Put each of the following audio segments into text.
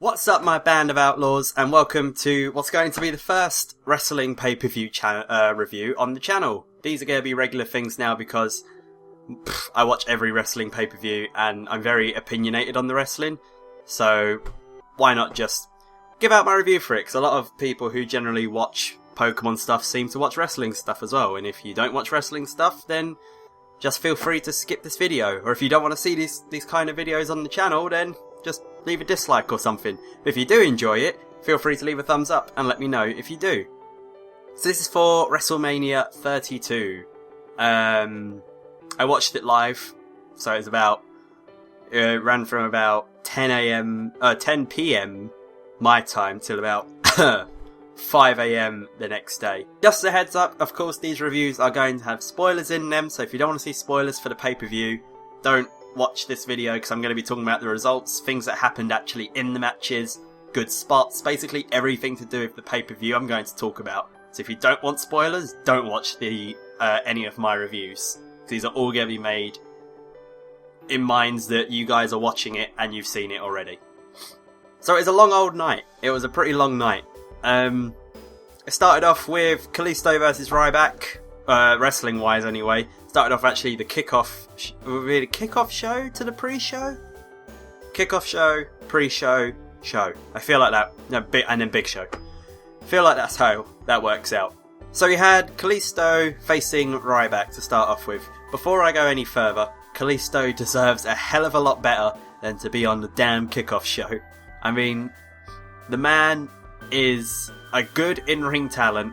What's up, my band of outlaws, and welcome to what's going to be the first wrestling pay-per-view review on the channel. These are going to be regular things now because I watch every wrestling pay-per-view and I'm very opinionated on the wrestling, so why not just give out my review for it? Because a lot of people who generally watch Pokemon stuff seem to watch wrestling stuff as well, and if you don't watch wrestling stuff, then just feel free to skip this video. Or if you don't want to see these kind of videos on the channel, then just leave a dislike or something. But if you do enjoy it, feel free to leave a thumbs up and let me know if you do. So this is for Wrestlemania 32. I watched it live, so it ran from about 10 p.m. my time till about 5 a.m. the next day. Just a heads up, of course these reviews are going to have spoilers in them, so if you don't want to see spoilers for the pay-per-view, don't watch this video because I'm going to be talking about the results, things that happened actually in the matches, good spots, basically everything to do with the pay-per-view I'm going to talk about. So if you don't want spoilers, don't watch any of my reviews. These are all going to be made in minds that you guys are watching it and you've seen it already. So it was a long old night. It was a pretty long night. It started off with Kalisto versus Ryback, wrestling wise anyway. Started off actually the kickoff show to the pre-show? Kickoff show, pre-show, show. I feel like that. No, and then big show. I feel like that's how that works out. So we had Kalisto facing Ryback to start off with. Before I go any further, Kalisto deserves a hell of a lot better than to be on the damn kickoff show. I mean, the man is a good in-ring talent,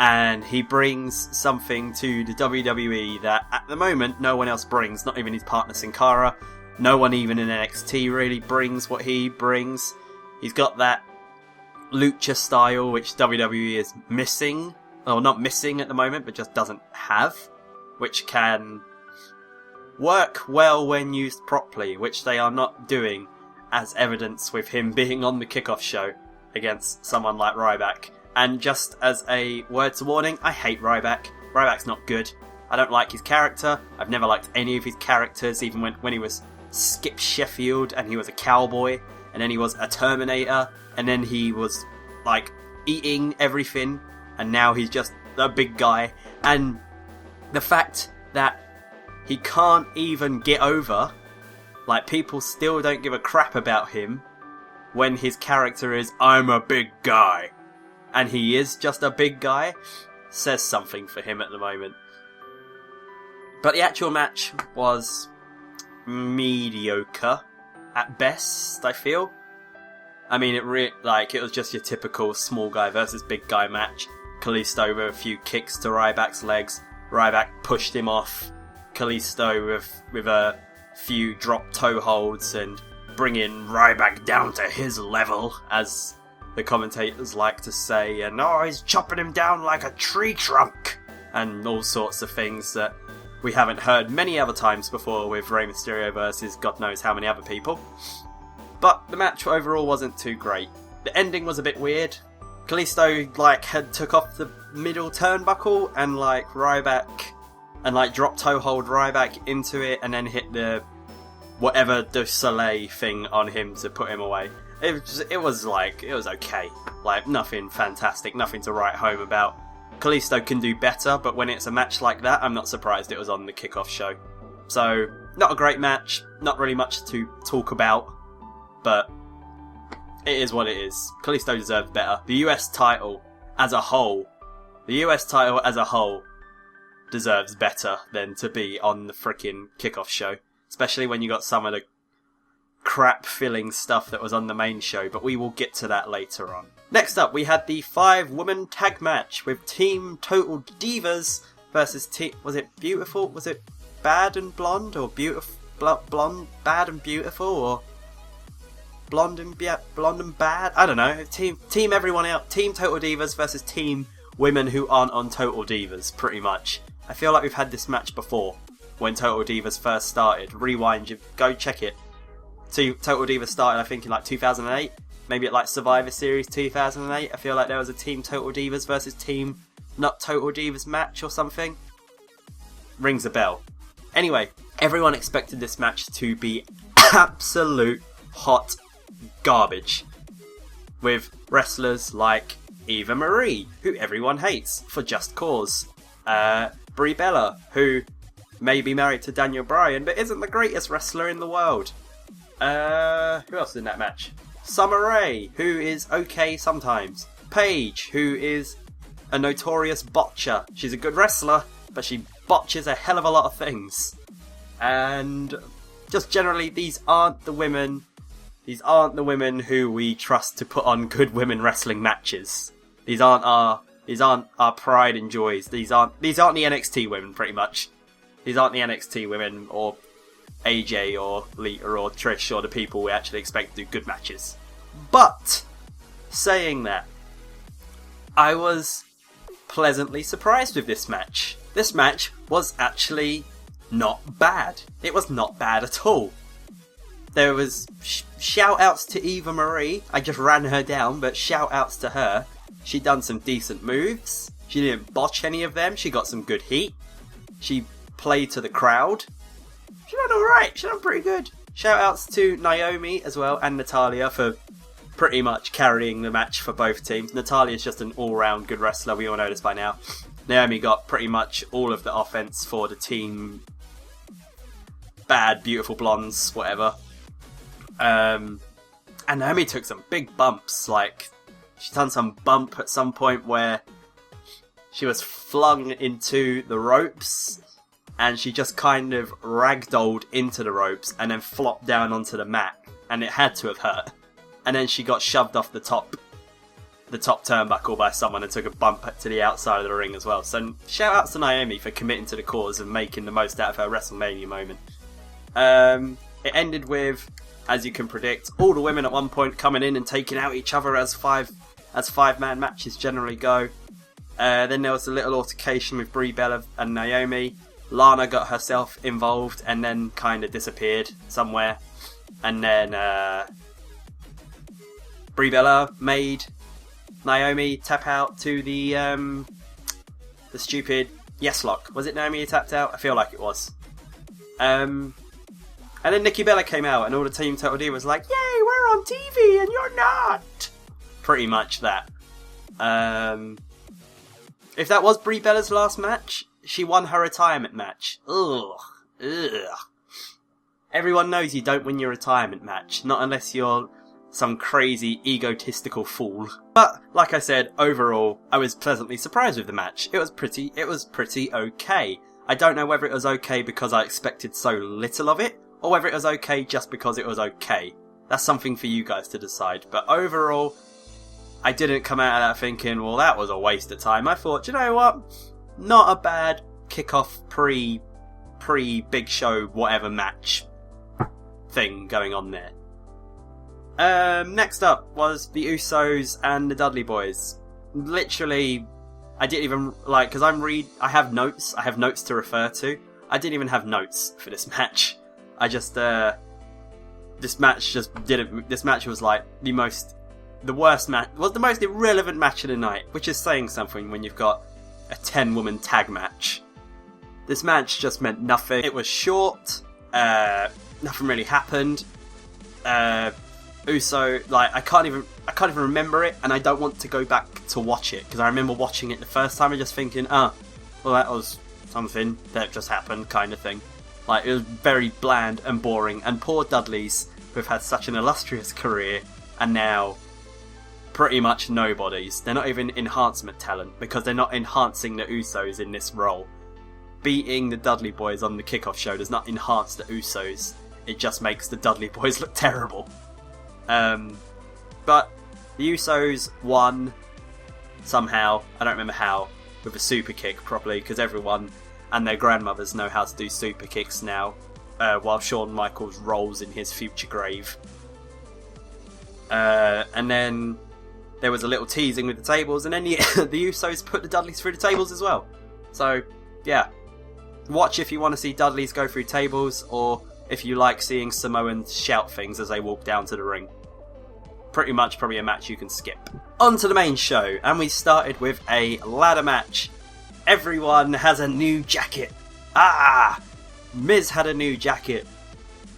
and he brings something to the WWE that at the moment no one else brings, not even his partner Sin Cara. No one even in NXT really brings what he brings. He's got that lucha style which WWE is missing, or not missing at the moment, but just doesn't have, which can work well when used properly, which they are not doing, as evidence with him being on the kickoff show against someone like Ryback. And just as a word to warning, I hate Ryback. Ryback's not good. I don't like his character. I've never liked any of his characters, even when he was Skip Sheffield and he was a cowboy, and then he was a Terminator, and then he was like eating everything, and now he's just a big guy. And the fact that he can't even get over, like people still don't give a crap about him when his character is, I'm a big guy, and he is just a big guy, says something for him at the moment. But the actual match was mediocre at best, I feel. I mean, it was just your typical small guy versus big guy match. Kalisto with a few kicks to Ryback's legs. Ryback pushed him off. Kalisto with a few drop toe holds and bringing Ryback down to his level, as the commentators like to say, and he's chopping him down like a tree trunk, and all sorts of things that we haven't heard many other times before with Rey Mysterio versus God knows how many other people. But the match overall wasn't too great. The ending was a bit weird. Kalisto had took off the middle turnbuckle and Ryback and drop toe hold Ryback into it, and then hit the whatever du Soleil thing on him to put him away. It was okay. Nothing fantastic, nothing to write home about. Kalisto can do better, but when it's a match like that, I'm not surprised it was on the kickoff show. So, not a great match, not really much to talk about, but it is what it is. Kalisto deserves better. The US title as a whole deserves better than to be on the frickin' kickoff show. Especially when you got some of the crap-filling stuff that was on the main show, but we will get to that later on. Next up, we had the 5-woman tag match with Team Total Divas versus Team... Was it Beautiful? Was it Bad and Blonde? Or Beautiful... Blonde, Bad and Beautiful? Or Blonde and Bad? I don't know. Team everyone out. Team Total Divas versus Team Women who aren't on Total Divas, pretty much. I feel like we've had this match before, when Total Divas first started. Rewind, go check it. Total Divas started, I think, in 2008. Maybe at Survivor Series 2008. I feel like there was a Team Total Divas versus Team Not Total Divas match or something. Rings a bell. Anyway, everyone expected this match to be absolute hot garbage. with wrestlers like Eva Marie, who everyone hates for just cause. Brie Bella, who may be married to Daniel Bryan, but isn't the greatest wrestler in the world. Who else in that match? Summer Rae, who is okay sometimes. Paige, who is a notorious botcher. She's a good wrestler, but she botches a hell of a lot of things. And just generally, these aren't the women who we trust to put on good women wrestling matches. These aren't our pride and joys. These aren't the NXT women, pretty much. These aren't the NXT women, or AJ, or Lita, or Trish, or the people we actually expect to do good matches. But, saying that, I was pleasantly surprised with this match. This match was actually not bad. It was not bad at all. There was shout-outs to Eva Marie. I just ran her down, but shout-outs to her. She done some decent moves. She didn't botch any of them. She got some good heat. She played to the crowd. She done alright. She done pretty good. Shout-outs to Naomi as well, and Natalya for pretty much carrying the match for both teams. Natalya's just an all-round good wrestler. We all know this by now. Naomi got pretty much all of the offense for the team. Bad, beautiful blondes, whatever. And Naomi took some big bumps. Like, she done some bump at some point where she was flung into the ropes, and she just kind of ragdolled into the ropes and then flopped down onto the mat, and it had to have hurt. And then she got shoved off the top turnbuckle by someone and took a bump to the outside of the ring as well. So shout outs to Naomi for committing to the cause and making the most out of her WrestleMania moment. It ended with, as you can predict, all the women at one point coming in and taking out each other as five-man matches generally go. Then there was a little altercation with Brie Bella and Naomi. Lana got herself involved and then kind of disappeared somewhere. And then Brie Bella made Naomi tap out to the stupid yes lock. Was it Naomi who tapped out? I feel like it was. And then Nikki Bella came out and all the Team Total Divas was like, yay, we're on TV and you're not! Pretty much that. If that was Brie Bella's last match, she won her retirement match. Ugh. Everyone knows you don't win your retirement match, not unless you're some crazy egotistical fool. But, like I said, overall, I was pleasantly surprised with the match. It was pretty okay. I don't know whether it was okay because I expected so little of it, or whether it was okay just because it was okay. That's something for you guys to decide. But overall, I didn't come out of that thinking, well, that was a waste of time. I thought, you know what? Not a bad kickoff pre-big show whatever match thing going on there. Next up was the Usos and the Dudley Boyz. Literally, I didn't even, because I have notes to refer to. I didn't even have notes for this match. I just, this match was like the most irrelevant match of the night, which is saying something when you've got a 10-woman tag match. This match just meant nothing. It was short, nothing really happened. Uso, I can't even remember it, and I don't want to go back to watch it, because I remember watching it the first time and just thinking, well, that was something that just happened, kind of thing. It was very bland and boring, and poor Dudleys, who've had such an illustrious career, and now pretty much nobodies. They're not even enhancement talent, because they're not enhancing the Usos in this role. Beating the Dudley Boyz on the kickoff show does not enhance the Usos. It just makes the Dudley Boyz look terrible. But the Usos won somehow, I don't remember how, with a super kick probably, because everyone and their grandmothers know how to do super kicks now, while Shawn Michaels rolls in his future grave. And then there was a little teasing with the tables, and then the Usos put the Dudleys through the tables as well. So, yeah. Watch if you want to see Dudleys go through tables, or if you like seeing Samoans shout things as they walk down to the ring. Pretty much probably a match you can skip. On to the main show, and we started with a ladder match. Everyone has a new jacket. Miz had a new jacket.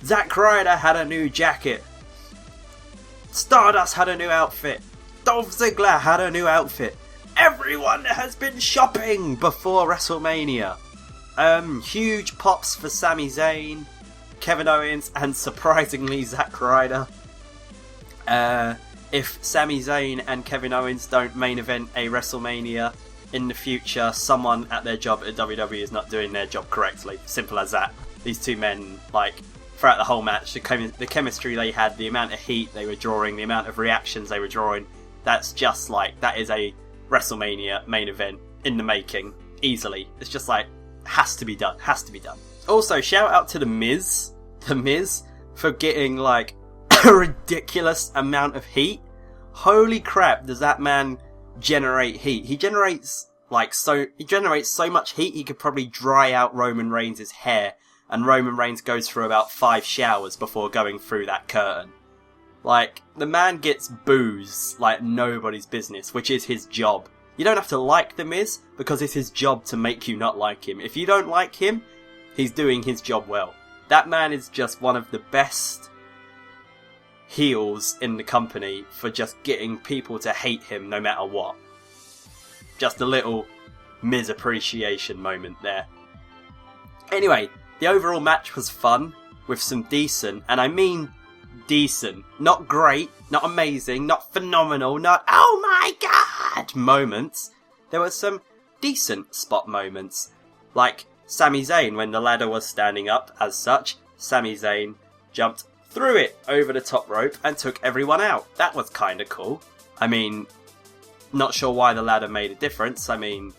Zack Ryder had a new jacket. Stardust had a new outfit. Dolph Ziggler had a new outfit. Everyone has been shopping before WrestleMania. Huge pops for Sami Zayn, Kevin Owens, and surprisingly Zack Ryder. If Sami Zayn and Kevin Owens don't main event a WrestleMania in the future, someone at their job at WWE is not doing their job correctly. Simple as that. These two men, like, throughout the whole match, the chemistry they had, the amount of heat they were drawing, the amount of reactions they were drawing, that's just like, that is a WrestleMania main event in the making, easily. It's just like, has to be done. Also, shout out to The Miz, for getting like a ridiculous amount of heat. Holy crap, does that man generate heat? He generates so much heat he could probably dry out Roman Reigns' hair, and Roman Reigns goes through about 5 showers before going through that curtain. Like, the man gets boos like nobody's business, which is his job. You don't have to like The Miz, because it's his job to make you not like him. If you don't like him, he's doing his job well. That man is just one of the best heels in the company for just getting people to hate him no matter what. Just a little Miz appreciation moment there. Anyway, the overall match was fun, with some decent, and I mean decent, not great, not amazing, not phenomenal, not oh my god moments. There were some decent spot moments, like Sami Zayn when the ladder was standing up. As such, Sami Zayn jumped through it over the top rope and took everyone out. That was kinda cool. I mean, not sure why the ladder made a difference. I mean,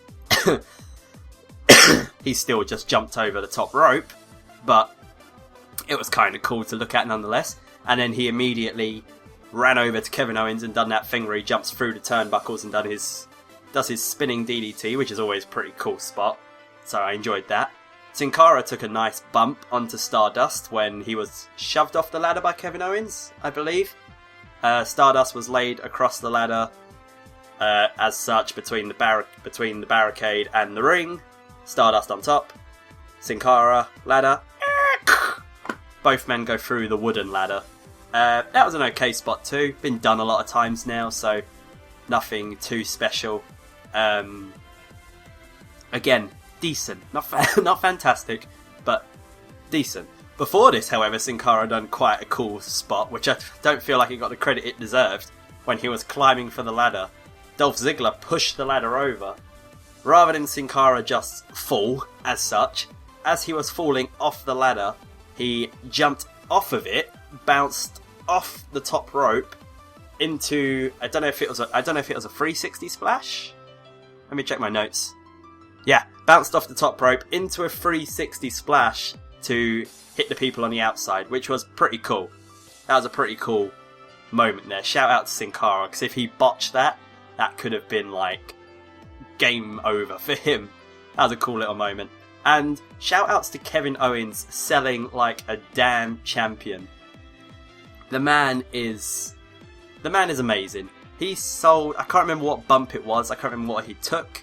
he still just jumped over the top rope, but it was kinda cool to look at nonetheless. And then he immediately ran over to Kevin Owens and done that thing where he jumps through the turnbuckles and does his spinning DDT, which is always a pretty cool spot. So I enjoyed that. Sin Cara took a nice bump onto Stardust when he was shoved off the ladder by Kevin Owens, I believe. Stardust was laid across the ladder, as such, between the barricade and the ring. Stardust on top. Sin Cara, ladder. Both men go through the wooden ladder. That was an okay spot too. Been done a lot of times now, so nothing too special. Again, decent. Not fantastic, but decent. Before this, however, Sin Cara done quite a cool spot, which I don't feel like it got the credit it deserved. When he was climbing for the ladder, Dolph Ziggler pushed the ladder over. Rather than Sin Cara just fall, as such, as he was falling off the ladder, he jumped off of it, bounced off the top rope into, I don't know if it was a 360 splash. Let me check my notes. Yeah, bounced off the top rope into a 360 splash to hit the people on the outside, which was pretty cool. That was a pretty cool moment there. Shout out to Sin Cara, because if he botched that, that could have been like game over for him. That was a cool little moment. And shout outs to Kevin Owens selling like a damn champion. The man is amazing. He sold, I can't remember what bump it was, I can't remember what he took.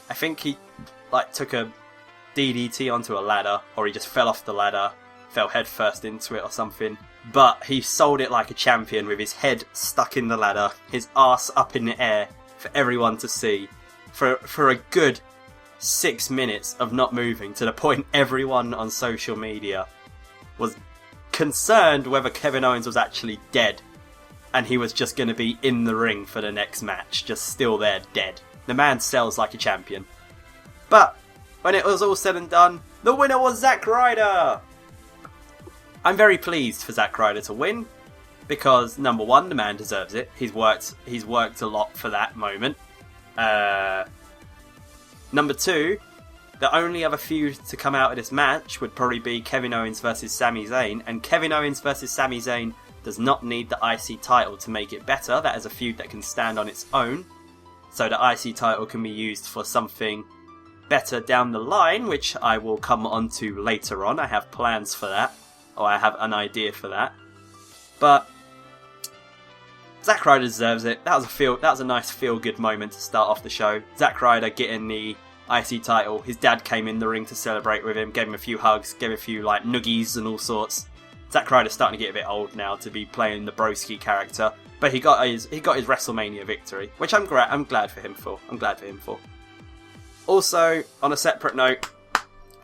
I think he like took a DDT onto a ladder, or he just fell off the ladder, fell headfirst into it or something. But he sold it like a champion, with his head stuck in the ladder, his arse up in the air for everyone to see, for a good 6 minutes of not moving, to the point everyone on social media was concerned whether Kevin Owens was actually dead and he was just going to be in the ring for the next match, just still there dead. The man sells like a champion. But when it was all said and done, the winner was Zack Ryder! I'm very pleased for Zack Ryder to win, because number one, the man deserves it. He's worked a lot for that moment. Number two, the only other feud to come out of this match would probably be Kevin Owens versus Sami Zayn, and Kevin Owens versus Sami Zayn does not need the IC title to make it better. That is a feud that can stand on its own, so the IC title can be used for something better down the line, which I will come on to later on. I have plans for that, or I have an idea for that. But Zack Ryder deserves it. That was a nice feel-good moment to start off the show. Zack Ryder getting the IC title. His dad came in the ring to celebrate with him, gave him a few hugs, gave a few noogies and all sorts. Zack Ryder's starting to get a bit old now to be playing the broski character. But he got his WrestleMania victory, which I'm glad for him for. Also, on a separate note,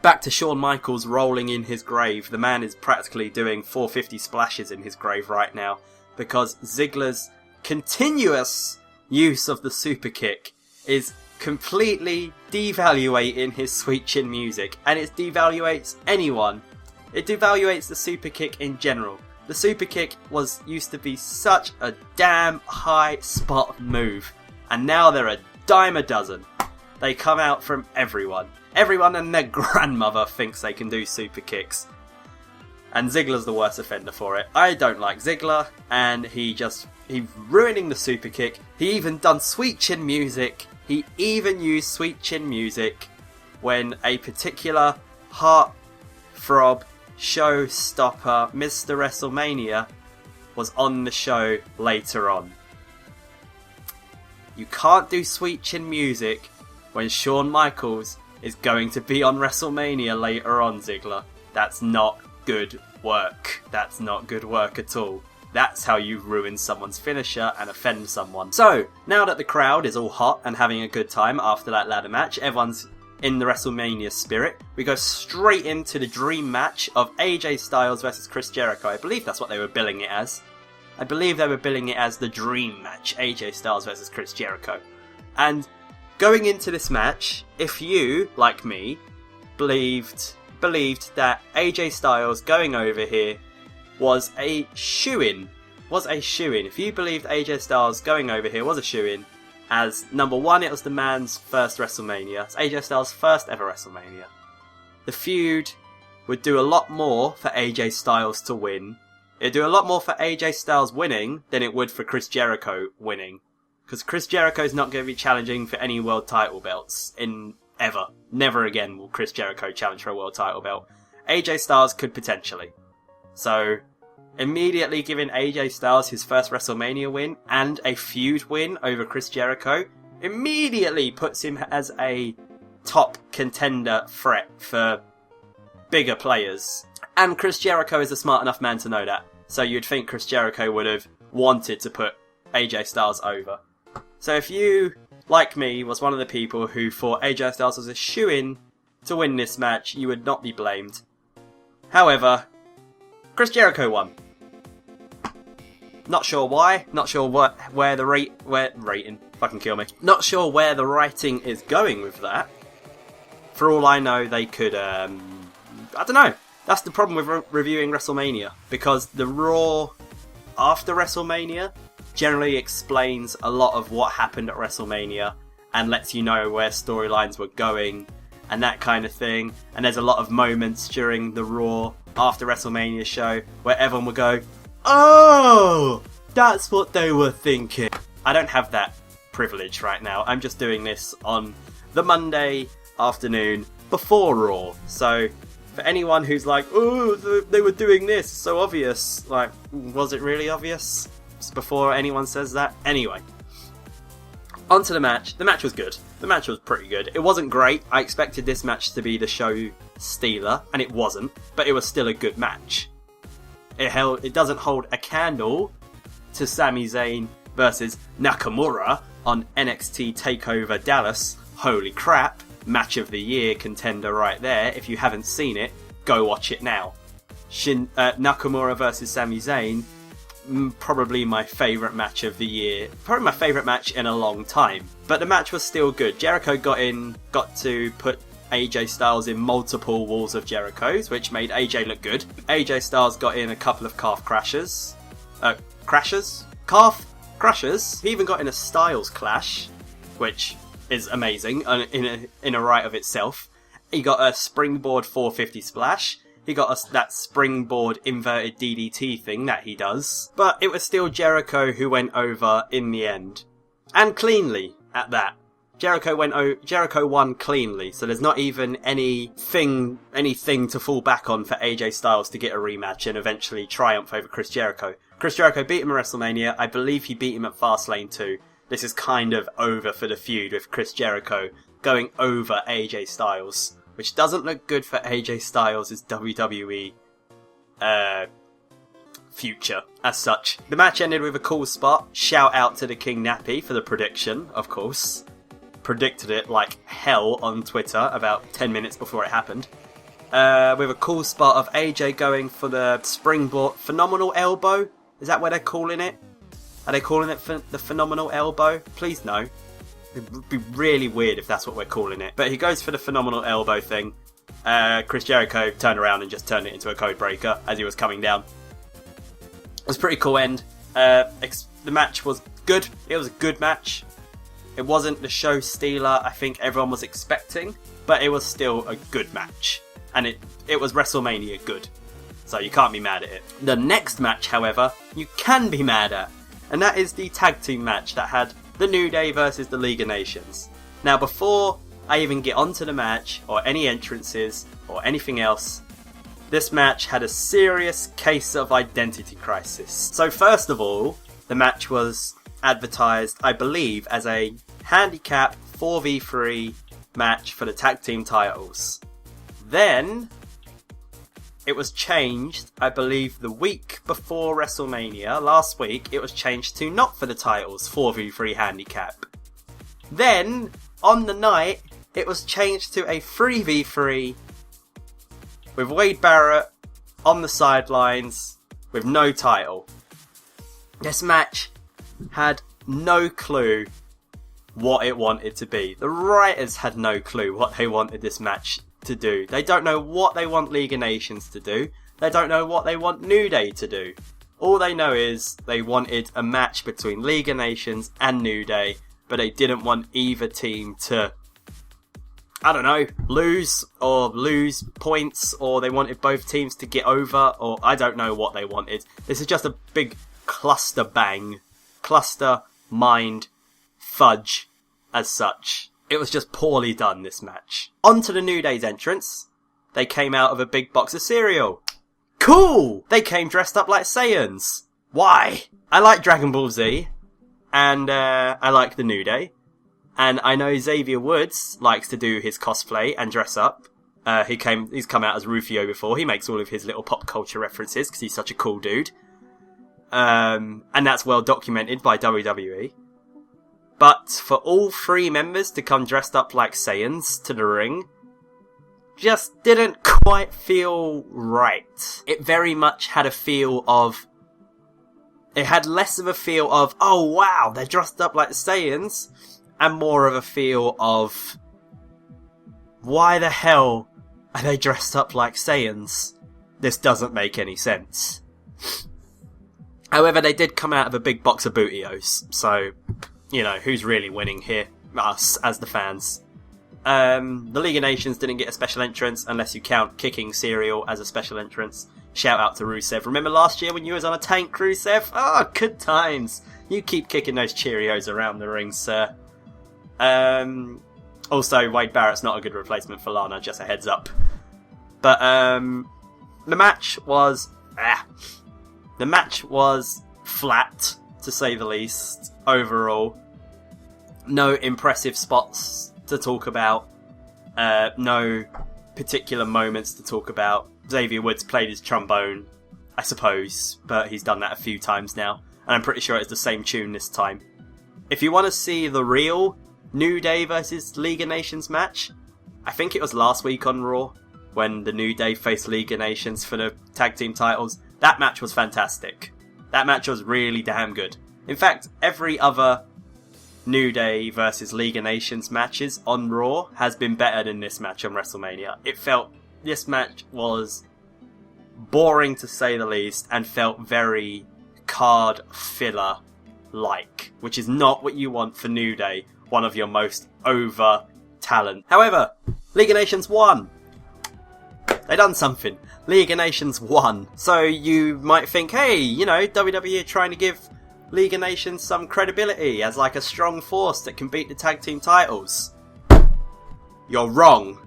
back to Shawn Michaels rolling in his grave. The man is practically doing 450 splashes in his grave right now because Ziggler's continuous use of the super kick is completely devaluating his sweet chin music, and it devaluates anyone. It devaluates the super kick in general. The super kick used to be such a damn high spot move, and now they're a dime a dozen. They come out from everyone. Everyone and their grandmother thinks they can do super kicks. And Ziggler's the worst offender for it. I don't like Ziggler, and he's ruining the super kick. He even done sweet chin music. He even used sweet chin music when a particular heart-throb showstopper, Mr. WrestleMania, was on the show later on. You can't do sweet chin music when Shawn Michaels is going to be on WrestleMania later on, Ziggler. That's not good work. That's not good work at all. That's how you ruin someone's finisher and offend someone. So, now that the crowd is all hot and having a good time after that ladder match, everyone's in the WrestleMania spirit, we go straight into the dream match of AJ Styles versus Chris Jericho. I believe that's what they were billing it as. I believe they were billing it as the dream match, AJ Styles versus Chris Jericho. And going into this match, if you, like me, believed that AJ Styles going over here was a shoo-in. If you believed AJ Styles going over here was a shoo-in, as number one, it was the man's first WrestleMania. It's AJ Styles' first ever WrestleMania. The feud would do a lot more for AJ Styles to win. It'd do a lot more for AJ Styles winning than it would for Chris Jericho winning. Because Chris Jericho's not going to be challenging for any world title belts ever. Never again will Chris Jericho challenge for a world title belt. AJ Styles could potentially. So, immediately giving AJ Styles his first WrestleMania win and a feud win over Chris Jericho immediately puts him as a top contender threat for bigger players. And Chris Jericho is a smart enough man to know that. So you'd think Chris Jericho would have wanted to put AJ Styles over. So if you, like me, was one of the people who thought AJ Styles was a shoo-in to win this match, you would not be blamed. However, Chris Jericho won. Not sure why. Not sure where the rating. Fucking kill me. Not sure where the writing is going with that. For all I know, they could. I don't know. That's the problem with reviewing WrestleMania, because the Raw after WrestleMania generally explains a lot of what happened at WrestleMania and lets you know where storylines were going and that kind of thing. And there's a lot of moments during the Raw after WrestleMania show where everyone will go, "Oh, that's what they were thinking." I don't have that privilege right now. I'm just doing this on the Monday afternoon before Raw. So for anyone who's like, "Oh, they were doing this, it's so obvious." Like, was it really obvious? Just before anyone says that. Anyway, on to the match. The match was good. The match was pretty good. It wasn't great. I expected this match to be the show stealer, and it wasn't, but it was still a good match. It doesn't hold a candle to Sami Zayn versus Nakamura on NXT TakeOver Dallas. Holy crap, match of the year contender right there. If you haven't seen it, go watch it now. Nakamura versus Sami Zayn, probably my favourite match of the year. Probably my favourite match in a long time. But the match was still good. Jericho got to put AJ Styles in multiple walls of Jericho's, which made AJ look good. AJ Styles got in a couple of calf crashers. Calf crushers. He even got in a Styles clash, which is amazing in a right of itself. He got a springboard 450 splash. He got that springboard inverted DDT thing that he does. But it was still Jericho who went over in the end. And cleanly, at that. Jericho won cleanly, so there's not even anything to fall back on for AJ Styles to get a rematch and eventually triumph over Chris Jericho. Chris Jericho beat him at WrestleMania. I believe he beat him at Fastlane 2. This is kind of over for the feud with Chris Jericho going over AJ Styles, which doesn't look good for AJ Styles' WWE future as such. The match ended with a cool spot. Shout out to the King Nappy for the prediction, of course. Predicted it like hell on Twitter about 10 minutes before it happened. With a cool spot of AJ going for the springboard phenomenal elbow. Is that what they're calling it? Are they calling it the phenomenal elbow? Please no. It would be really weird if that's what we're calling it. But he goes for the phenomenal elbow thing. Chris Jericho turned around and just turned it into a code breaker as he was coming down. It was a pretty cool end. The match was good. It was a good match. It wasn't the show stealer I think everyone was expecting, but it was still a good match. And it was WrestleMania good. So you can't be mad at it. The next match, however, you can be mad at. And that is the tag team match that had the New Day versus the League of Nations. Now, before I even get onto the match, or any entrances, or anything else, this match had a serious case of identity crisis. So first of all, the match was advertised, I believe, as a handicap 4v3 match for the tag team titles. Then it was changed, I believe, the week before WrestleMania. Last week, it was changed to not for the titles, 4v3 handicap. Then, on the night, it was changed to a 3v3 with Wade Barrett on the sidelines with no title. This match had no clue what it wanted to be. The writers had no clue what they wanted this match to do. They don't know what they want League of Nations to do. They don't know what they want New Day to do. All they know is they wanted a match between League of Nations and New Day, but they didn't want either team to, I don't know, lose points, or they wanted both teams to get over, or I don't know what they wanted. This is just a big cluster mind fudge as such. It was just poorly done, this match. On to the New Day's entrance. They came out of a big box of cereal. Cool! They came dressed up like Saiyans. Why? I like Dragon Ball Z, and I like the New Day. And I know Xavier Woods likes to do his cosplay and dress up. He's come out as Rufio before. He makes all of his little pop culture references because he's such a cool dude. And that's well documented by WWE. But for all three members to come dressed up like Saiyans to the ring just didn't quite feel right. It very much had a feel of... It had less of a feel of, oh wow, they're dressed up like Saiyans, and more of a feel of, why the hell are they dressed up like Saiyans? This doesn't make any sense. However, they did come out of a big box of bootios, so, you know, who's really winning here? Us, as the fans. The League of Nations didn't get a special entrance, unless you count kicking cereal as a special entrance. Shout out to Rusev. Remember last year when you was on a tank, Rusev? Oh, good times. You keep kicking those Cheerios around the ring, sir. Also, Wade Barrett's not a good replacement for Lana, just a heads up. But, the match was... The match was flat, to say the least, overall. No impressive spots to talk about. No particular moments to talk about. Xavier Woods played his trombone, I suppose, but he's done that a few times now. And I'm pretty sure it's the same tune this time. If you want to see the real New Day versus League of Nations match, I think it was last week on Raw, when the New Day faced League of Nations for the tag team titles. That match was fantastic. That match was really damn good. In fact, every other New Day versus League of Nations matches on Raw has been better than this match on WrestleMania. This match was boring to say the least, and felt very card filler like, which is not what you want for New Day, one of your most over talent. However, League of Nations won. They done something. League of Nations won. So you might think, hey, you know, WWE are trying to give League of Nations some credibility as like a strong force that can beat the tag team titles. You're wrong.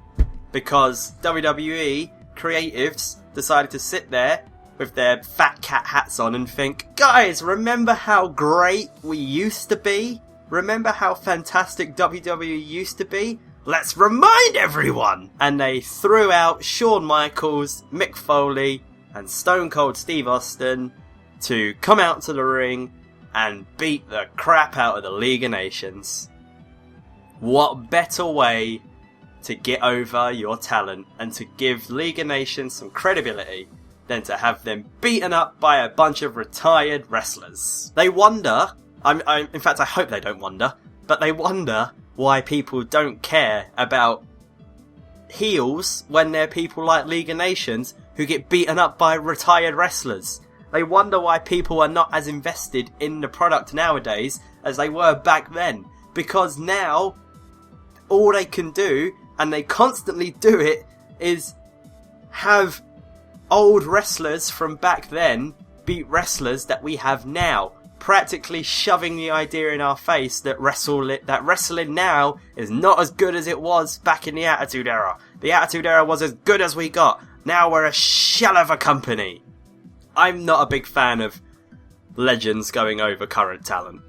Because WWE creatives decided to sit there with their fat cat hats on and think, guys, remember how great we used to be? Remember how fantastic WWE used to be? Let's remind everyone! And they threw out Shawn Michaels, Mick Foley, and Stone Cold Steve Austin to come out to the ring and beat the crap out of the League of Nations. What better way to get over your talent and to give League of Nations some credibility than to have them beaten up by a bunch of retired wrestlers? They wonder, in fact I hope they don't wonder, but they wonder why people don't care about heels when they're people like League of Nations who get beaten up by retired wrestlers. They wonder why people are not as invested in the product nowadays as they were back then. Because now, all they can do, and they constantly do it, is have old wrestlers from back then beat wrestlers that we have now. Practically shoving the idea in our face that wrestling now is not as good as it was back in the Attitude Era. The Attitude Era was as good as we got. Now we're a shell of a company. I'm not a big fan of legends going over current talent.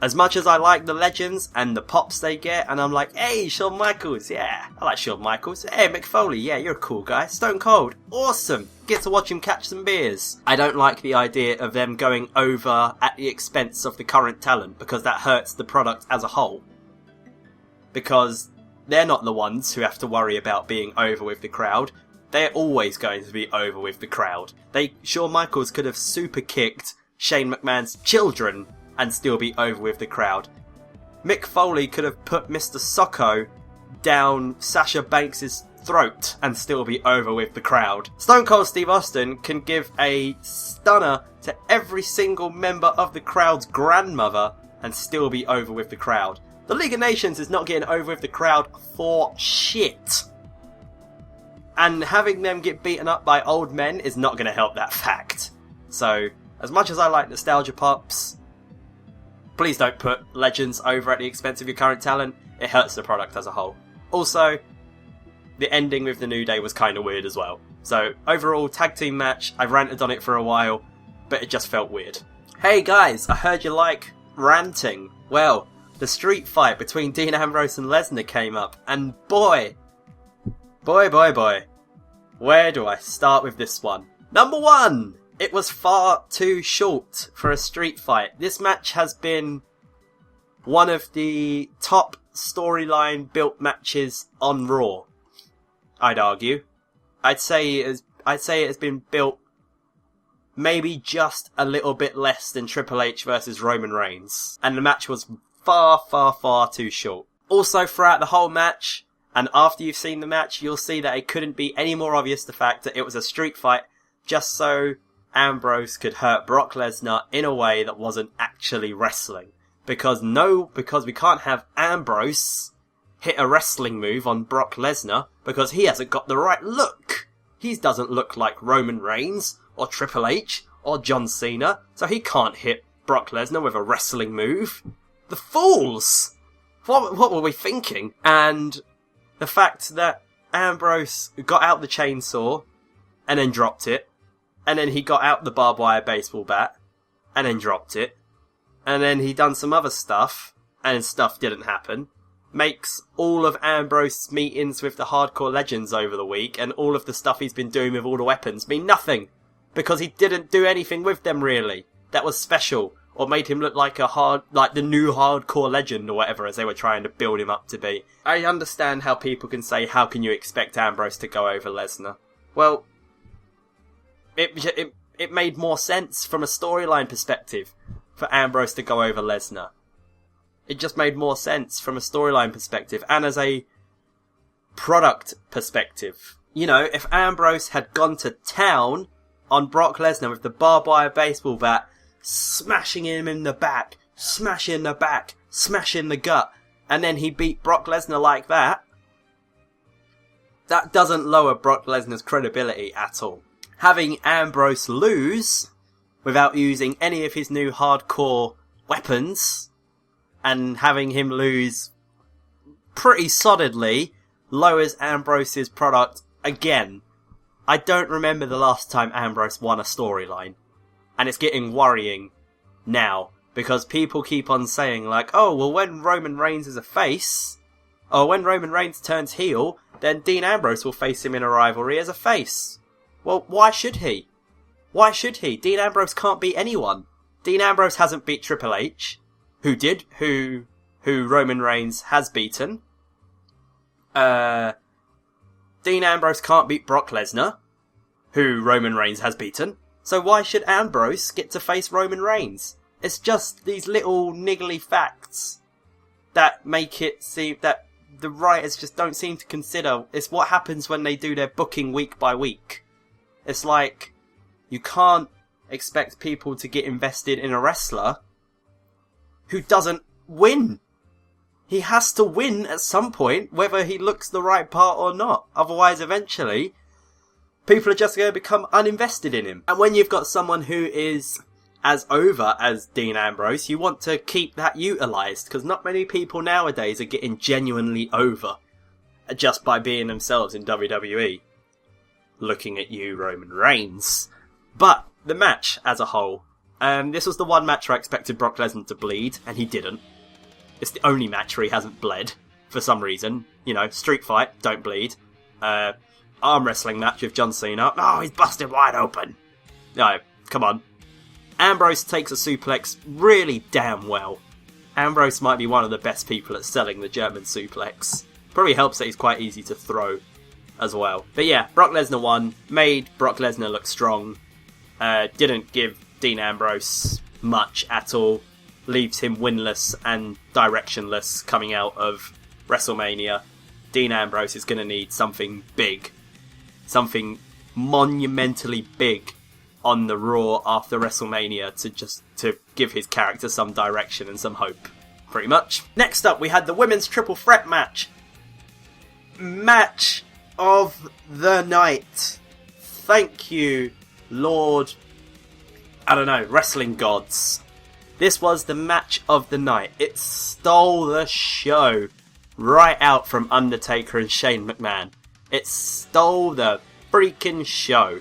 As much as I like the legends and the pops they get, and I'm like, hey, Shawn Michaels, yeah, I like Shawn Michaels. Hey, Mick Foley, yeah, you're a cool guy. Stone Cold, awesome. Get to watch him catch some beers. I don't like the idea of them going over at the expense of the current talent, because that hurts the product as a whole. Because they're not the ones who have to worry about being over with the crowd. They're always going to be over with the crowd. Shawn Michaels could have super kicked Shane McMahon's children and still be over with the crowd. Mick Foley could have put Mr. Socko down Sasha Banks' throat and still be over with the crowd. Stone Cold Steve Austin can give a stunner to every single member of the crowd's grandmother and still be over with the crowd. The League of Nations is not getting over with the crowd for shit. And having them get beaten up by old men is not going to help that fact. So, as much as I like nostalgia pops, please don't put legends over at the expense of your current talent. It hurts the product as a whole. Also, the ending with the New Day was kind of weird as well. So, overall, tag team match, I've ranted on it for a while, but it just felt weird. Hey guys, I heard you like ranting. Well, the street fight between Dean Ambrose and Lesnar came up, and boy, where do I start with this one? Number one! It was far too short for a street fight. This match has been one of the top storyline built matches on Raw, I'd argue. I'd say it has been built maybe just a little bit less than Triple H versus Roman Reigns. And the match was far too short. Also, throughout the whole match, and after you've seen the match, you'll see that it couldn't be any more obvious the fact that it was a street fight just so Ambrose could hurt Brock Lesnar in a way that wasn't actually wrestling. Because we can't have Ambrose hit a wrestling move on Brock Lesnar because he hasn't got the right look. He doesn't look like Roman Reigns or Triple H or John Cena, so he can't hit Brock Lesnar with a wrestling move. The fools! What were we thinking? And the fact that Ambrose got out the chainsaw and then dropped it, and then he got out the barbed wire baseball bat and then dropped it, and then he done some other stuff and stuff didn't happen, makes all of Ambrose's meetings with the hardcore legends over the week and all of the stuff he's been doing with all the weapons mean nothing, because he didn't do anything with them really that was special or made him look like the new hardcore legend or whatever as they were trying to build him up to be. I understand how people can say, how can you expect Ambrose to go over Lesnar? Well, it made more sense from a storyline perspective for Ambrose to go over Lesnar. It just made more sense from a storyline perspective and as a product perspective. You know, if Ambrose had gone to town on Brock Lesnar with the barbed wire baseball bat, smashing him in the back, smashing the back, smashing the gut, and then he beat Brock Lesnar like that, that doesn't lower Brock Lesnar's credibility at all. Having Ambrose lose without using any of his new hardcore weapons and having him lose pretty solidly lowers Ambrose's product again. I don't remember the last time Ambrose won a storyline. And it's getting worrying now, because people keep on saying like, oh, well when Roman Reigns is a face, or when Roman Reigns turns heel, then Dean Ambrose will face him in a rivalry as a face. Well, why should he? Why should he? Dean Ambrose can't beat anyone. Dean Ambrose hasn't beat Triple H, who Roman Reigns has beaten. Dean Ambrose can't beat Brock Lesnar, who Roman Reigns has beaten. So why should Ambrose get to face Roman Reigns? It's just these little niggly facts that make it seem that the writers just don't seem to consider. It's what happens when they do their booking week by week. It's like, you can't expect people to get invested in a wrestler who doesn't win. He has to win at some point, whether he looks the right part or not. Otherwise, eventually, people are just going to become uninvested in him. And when you've got someone who is as over as Dean Ambrose, you want to keep that utilised, because not many people nowadays are getting genuinely over just by being themselves in WWE. Looking at you, Roman Reigns. But the match as a whole, this was the one match where I expected Brock Lesnar to bleed, and he didn't. It's the only match where he hasn't bled, for some reason. You know, street fight, don't bleed. Arm wrestling match with John Cena. Oh, he's busted wide open. No, come on. Ambrose takes a suplex really damn well. Ambrose might be one of the best people at selling the German suplex. Probably helps that he's quite easy to throw as well. But yeah, Brock Lesnar won, made Brock Lesnar look strong. Didn't give Dean Ambrose much at all. Leaves him winless and directionless coming out of WrestleMania. Dean Ambrose is going to need something big. Something monumentally big on the Raw after WrestleMania to give his character some direction and some hope. Pretty much. Next up, we had the women's triple threat match. Match of the night. Thank you, Lord, I don't know, wrestling gods. This was the match of the night. It stole the show right out from Undertaker and Shane McMahon. It stole the freaking show.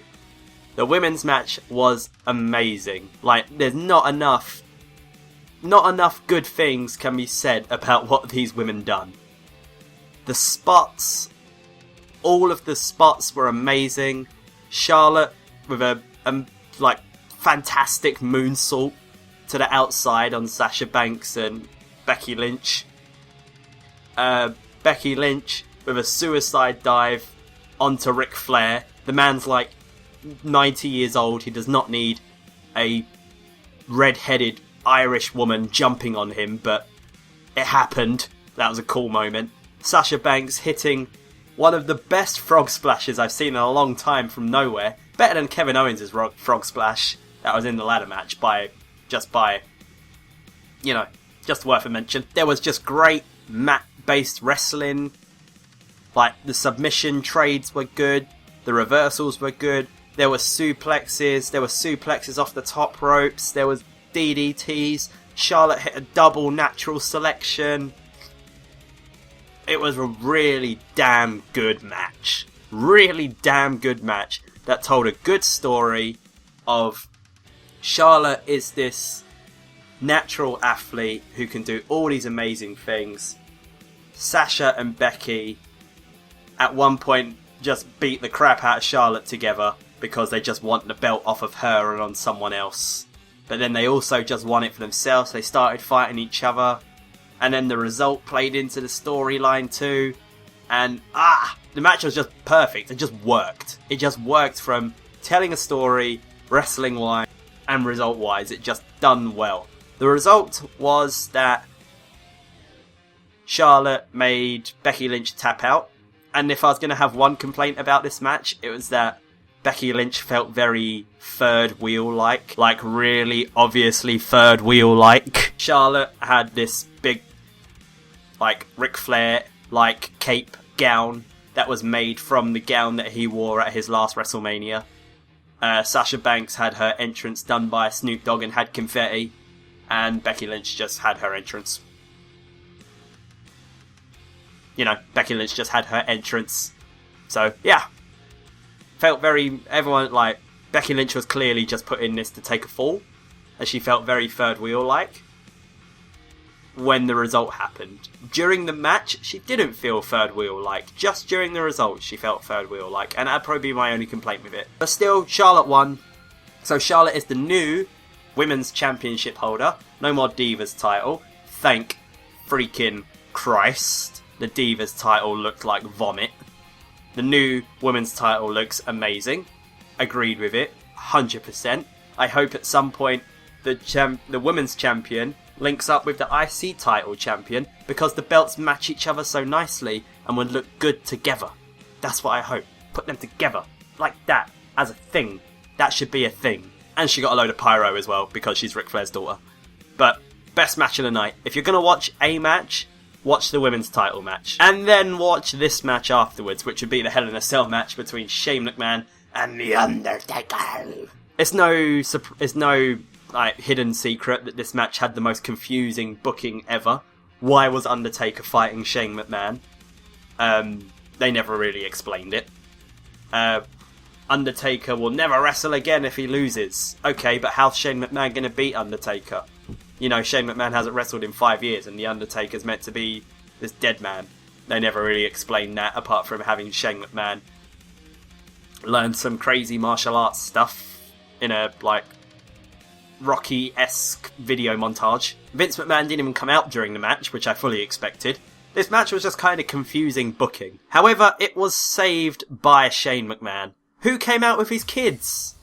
The women's match was amazing. Like, there's not enough good things can be said about what these women done. The spots, all of the spots were amazing. Charlotte with a fantastic moonsault to the outside on Sasha Banks and Becky Lynch. Becky Lynch with a suicide dive onto Ric Flair. The man's like 90 years old. He does not need a red-headed Irish woman jumping on him, but it happened. That was a cool moment. Sasha Banks hitting one of the best frog splashes I've seen in a long time from nowhere. Better than Kevin Owens' frog splash that was in the ladder match just worth a mention. There was just great mat-based wrestling. Like, the submission trades were good. The reversals were good. There were suplexes. There were suplexes off the top ropes. There was DDTs. Charlotte hit a double natural selection. It was a really damn good match. Really damn good match that told a good story of Charlotte is this natural athlete who can do all these amazing things. Sasha and Becky at one point just beat the crap out of Charlotte together because they just want the belt off of her and on someone else. But then they also just won it for themselves. They started fighting each other. And then the result played into the storyline too. And the match was just perfect. It just worked. It just worked from telling a story, wrestling-wise, and result-wise. It just done well. The result was that Charlotte made Becky Lynch tap out. And if I was going to have one complaint about this match, it was that Becky Lynch felt very third wheel-like. Like, really obviously third wheel-like. Charlotte had this big, like, Ric Flair-like cape gown that was made from the gown that he wore at his last WrestleMania. Sasha Banks had her entrance done by Snoop Dogg and had confetti. And Becky Lynch just had her entrance. You know, Becky Lynch just had her entrance. So, yeah. Felt very... Everyone, like... Becky Lynch was clearly just put in this to take a fall. And she felt very third wheel-like when the result happened. During the match, she didn't feel third wheel-like. Just during the result, she felt third wheel-like. And that'd probably be my only complaint with it. But still, Charlotte won. So Charlotte is the new Women's Championship holder. No more Divas title. Thank freaking Christ. The Divas title looked like vomit. The new Women's title looks amazing. Agreed with it. 100%. I hope at some point the Women's Champion links up with the IC title champion, because the belts match each other so nicely and would look good together. That's what I hope. Put them together. Like that. As a thing. That should be a thing. And she got a load of pyro as well, because she's Ric Flair's daughter. But, best match of the night. If you're going to watch a match, watch the women's title match. And then watch this match afterwards, which would be the Hell in a Cell match between Shane McMahon and The Undertaker. It's no like hidden secret that this match had the most confusing booking ever. Why was Undertaker fighting Shane McMahon? They never really explained it. Undertaker will never wrestle again if he loses. Okay, but how's Shane McMahon going to beat Undertaker? You know, Shane McMahon hasn't wrestled in 5 years, and The Undertaker's meant to be this dead man. They never really explained that, apart from having Shane McMahon learn some crazy martial arts stuff in a, like, Rocky-esque video montage. Vince McMahon didn't even come out during the match, which I fully expected. This match was just kind of confusing booking. However, it was saved by Shane McMahon, who came out with his kids.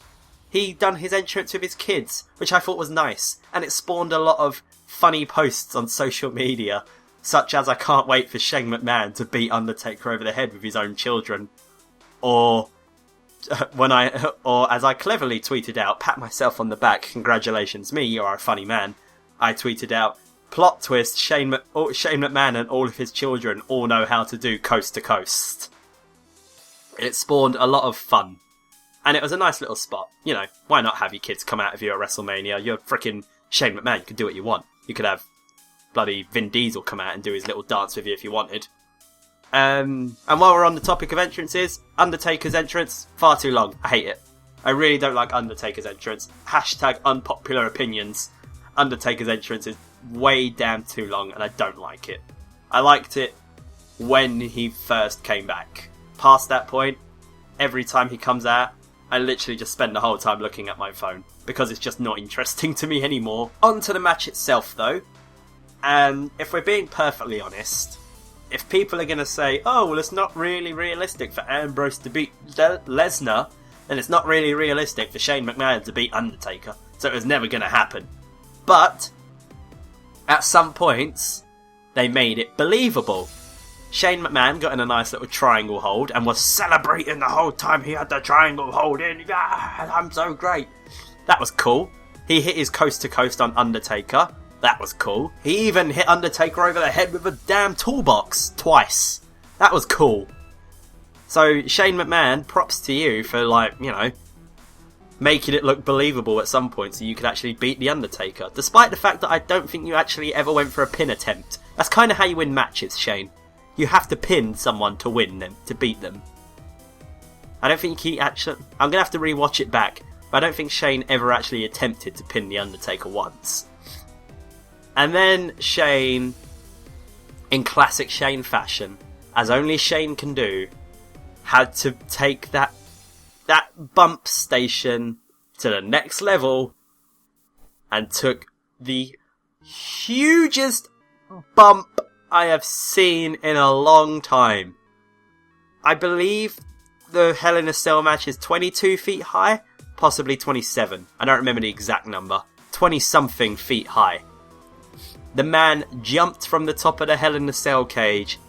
He done his entrance with his kids, which I thought was nice, and it spawned a lot of funny posts on social media, such as I can't wait for Shane McMahon to beat Undertaker over the head with his own children, or as I cleverly tweeted out, pat myself on the back, congratulations me, you are a funny man. I tweeted out, plot twist, Shane McMahon and all of his children all know how to do coast to coast. It spawned a lot of fun. And it was a nice little spot. You know, why not have your kids come out of you at WrestleMania? You're freaking Shane McMahon, you could do what you want. You could have bloody Vin Diesel come out and do his little dance with you if you wanted. And while we're on the topic of entrances, Undertaker's entrance, far too long. I hate it. I really don't like Undertaker's entrance. Hashtag unpopular opinions. Undertaker's entrance is way damn too long, and I don't like it. I liked it when he first came back. Past that point, every time he comes out, I literally just spend the whole time looking at my phone, because it's just not interesting to me anymore. On to the match itself, though. And if we're being perfectly honest, if people are going to say, oh, well, it's not really realistic for Ambrose to beat Lesnar, then it's not really realistic for Shane McMahon to beat Undertaker, so it was never going to happen. But, at some points, they made it believable. Shane McMahon got in a nice little triangle hold and was celebrating the whole time he had the triangle hold in. Yeah, I'm so great. That was cool. He hit his coast to coast on Undertaker. That was cool. He even hit Undertaker over the head with a damn toolbox twice. That was cool. So, Shane McMahon, props to you for, like, you know, making it look believable at some point so you could actually beat The Undertaker. Despite the fact that I don't think you actually ever went for a pin attempt. That's kind of how you win matches, Shane. You have to pin someone to win them, to beat them. I don't think he actually... I'm going to have to rewatch it back, but I don't think Shane ever actually attempted to pin The Undertaker once. And then Shane, in classic Shane fashion, as only Shane can do, had to take that bump station to the next level and took the hugest bump I have seen in a long time. I believe the Hell in a Cell match is 22 feet high, possibly 27. I don't remember the exact number. 20-something feet high. The man jumped from the top of the Hell in a Cell cage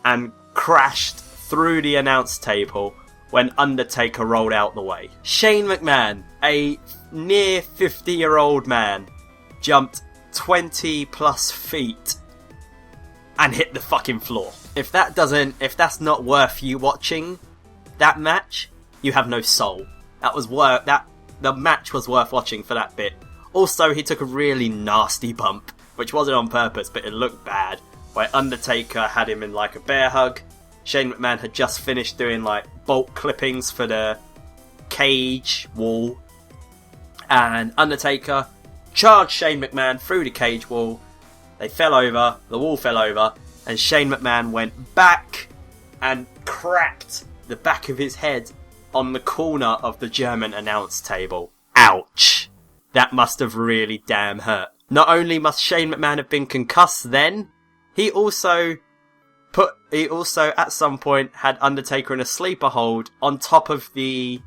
and crashed through the announce table when Undertaker rolled out the way. Shane McMahon, a near 50-year-old man, jumped 20 plus feet and hit the fucking floor. If that's not worth you watching that match, you have no soul. The match was worth watching for that bit. Also, he took a really nasty bump, which wasn't on purpose, but it looked bad, where Undertaker had him in like a bear hug. Shane McMahon had just finished doing like bolt clippings for the cage wall, and Undertaker charged Shane McMahon through the cage wall. They fell over, the wall fell over, and Shane McMahon went back and cracked the back of his head on the corner of the German announce table. That must have really damn hurt. Not only must Shane McMahon have been concussed then, he also at some point had Undertaker in a sleeper hold on top of the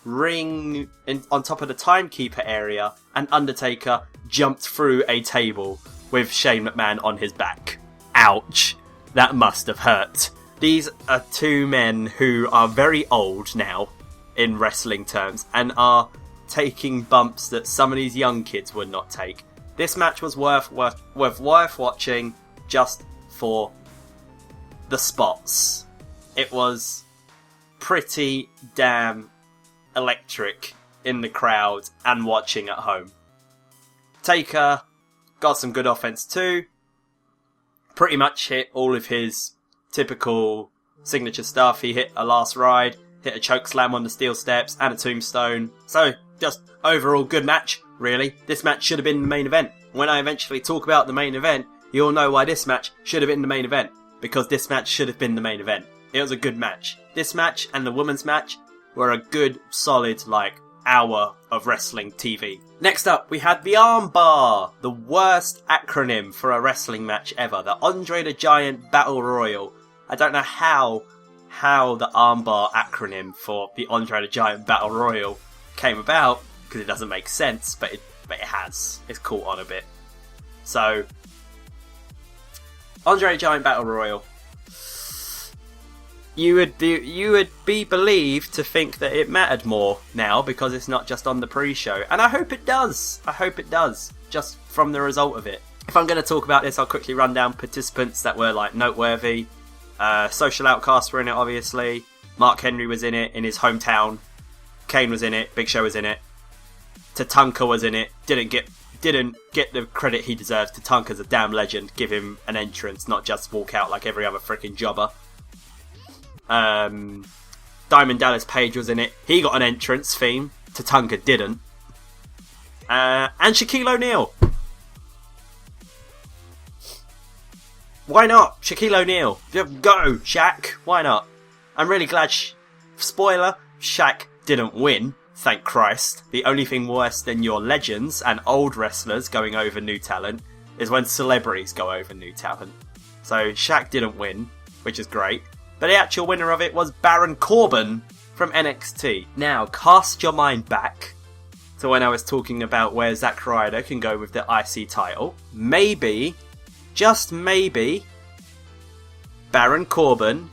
ring, on top of the timekeeper area, and Undertaker jumped through a table with Shane McMahon on his back. Ouch. That must have hurt. These are two men who are very old now, in wrestling terms, and are taking bumps that some of these young kids would not take. This match was worth watching just for the spots. It was pretty damn electric in the crowd and watching at home. Taker got some good offense too. Pretty much hit all of his typical signature stuff. He hit a last ride, hit a choke slam on the steel steps, and a tombstone. So, just overall good match, really. This match should have been the main event. When I eventually talk about the main event, you'll know why this match should have been the main event. Because this match should have been the main event. It was a good match. This match and the women's match were a good, solid, hour of wrestling TV. Next up, we had the Armbar, the worst acronym for a wrestling match ever. The Andre the Giant Battle Royal. I don't know how the Armbar acronym for the Andre the Giant Battle Royal came about, because it doesn't make sense, but it has. It's caught on a bit. So, Andre the Giant Battle Royal. You would be believed to think that it mattered more now because it's not just on the pre-show. And I hope it does. Just from the result of it. If I'm going to talk about this, I'll quickly run down participants that were noteworthy. Social Outcasts were in it, obviously. Mark Henry was in it, in his hometown. Kane was in it. Big Show was in it. Tatanka was in it. Didn't get the credit he deserves. Tatanka's a damn legend. Give him an entrance, not just walk out like every other freaking jobber. Diamond Dallas Page was in it. He got an entrance theme. Tatanka didn't. And Shaquille O'Neal. Why not? Shaquille O'Neal. Go, Shaq. Why not? I'm really glad... Spoiler, Shaq didn't win. Thank Christ. The only thing worse than your legends and old wrestlers going over new talent is when celebrities go over new talent. So Shaq didn't win, which is great. But the actual winner of it was Baron Corbin from NXT. Now, cast your mind back to when I was talking about where Zack Ryder can go with the IC title. Maybe, just maybe, Baron Corbin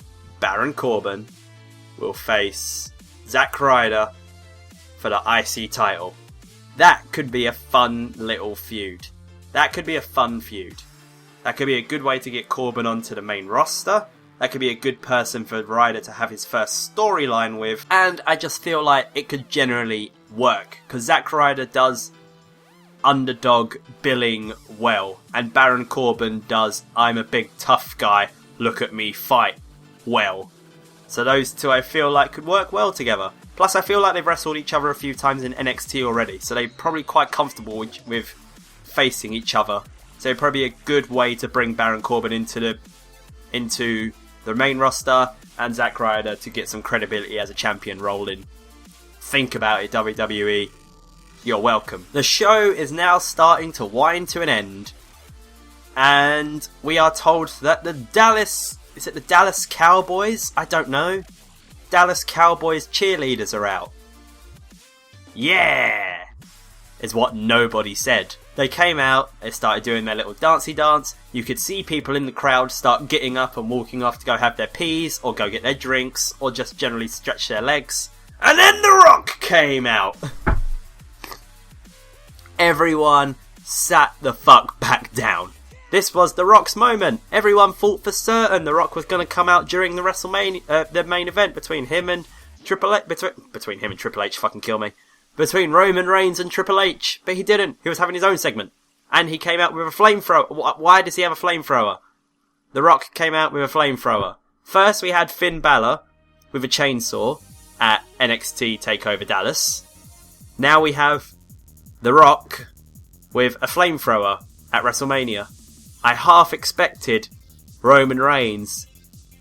will face Zack Ryder for the IC title. That could be a fun little feud. That could be a fun feud. That could be a good way to get Corbin onto the main roster. That could be a good person for Ryder to have his first storyline with. And I just feel like it could generally work. Because Zack Ryder does underdog billing well. And Baron Corbin does I'm a big tough guy, look at me fight well. So those two I feel like could work well together. Plus I feel like they've wrestled each other a few times in NXT already. So they're probably quite comfortable with facing each other. So it'd probably be a good way to bring Baron Corbin into the main roster and Zack Ryder to get some credibility as a champion rolling. Think about it, WWE. You're welcome. The show is now starting to wind to an end. And we are told that the Dallas Cowboys? I don't know. Dallas Cowboys cheerleaders are out. Yeah! Is what nobody said. They came out, they started doing their little dancey dance. You could see people in the crowd start getting up and walking off to go have their peas, or go get their drinks, or just generally stretch their legs. And then The Rock came out. Everyone sat the fuck back down. This was The Rock's moment. Everyone thought for certain The Rock was going to come out during the Wrestlemania, the main event between him and Triple H. Between him and Triple H, fucking kill me. Between Roman Reigns and Triple H, but he didn't. He was having his own segment. And he came out with a flamethrower. Why does he have a flamethrower? The Rock came out with a flamethrower. First we had Finn Balor with a chainsaw at NXT TakeOver Dallas. Now we have The Rock with a flamethrower at WrestleMania. I half expected Roman Reigns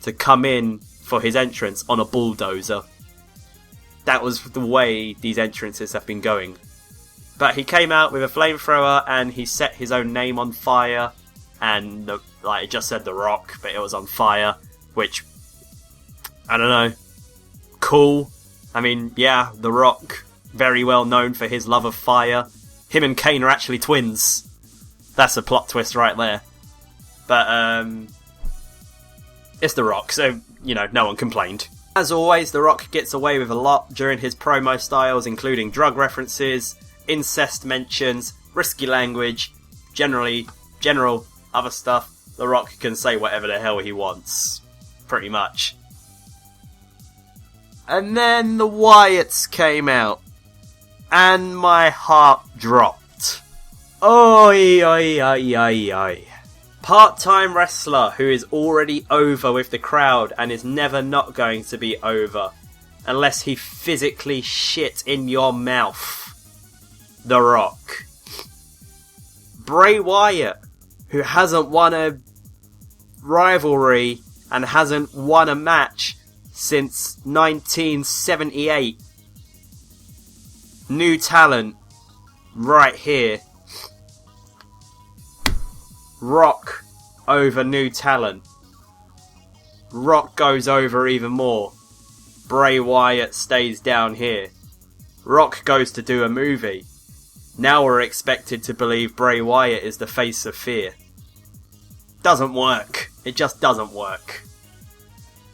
to come in for his entrance on a bulldozer. That was the way these entrances have been going. But he came out with a flamethrower and he set his own name on fire. And it just said The Rock, but it was on fire. Which, I don't know. Cool. I mean, yeah, The Rock, very well known for his love of fire. Him and Kane are actually twins. That's a plot twist right there. But, it's The Rock, so, no one complained. As always, The Rock gets away with a lot during his promo styles, including drug references, incest mentions, risky language, general other stuff. The Rock can say whatever the hell he wants. Pretty much. And then the Wyatts came out. And my heart dropped. Oi, oi, oi, oi, oi. Part-time wrestler who is already over with the crowd and is never not going to be over. Unless he physically shit in your mouth. The Rock. Bray Wyatt, who hasn't won a rivalry and hasn't won a match since 1978. New talent right here. Rock over new talent. Rock goes over even more. Bray Wyatt stays down here. Rock goes to do a movie. Now we're expected to believe Bray Wyatt is the face of fear. Doesn't work. It just doesn't work.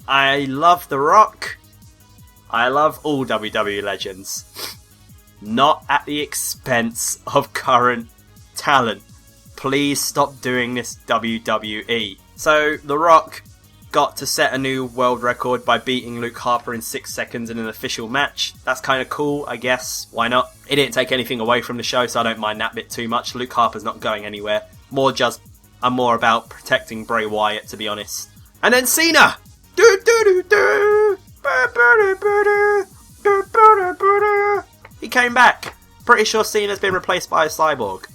I love The Rock. I love all WWE legends. Not at the expense of current talent. Please stop doing this, WWE. So, The Rock got to set a new world record by beating Luke Harper in 6 seconds in an official match. That's kind of cool, I guess. Why not? It didn't take anything away from the show, so I don't mind that bit too much. Luke Harper's not going anywhere. I'm more about protecting Bray Wyatt, to be honest. And then Cena! He came back. Pretty sure Cena's been replaced by a cyborg.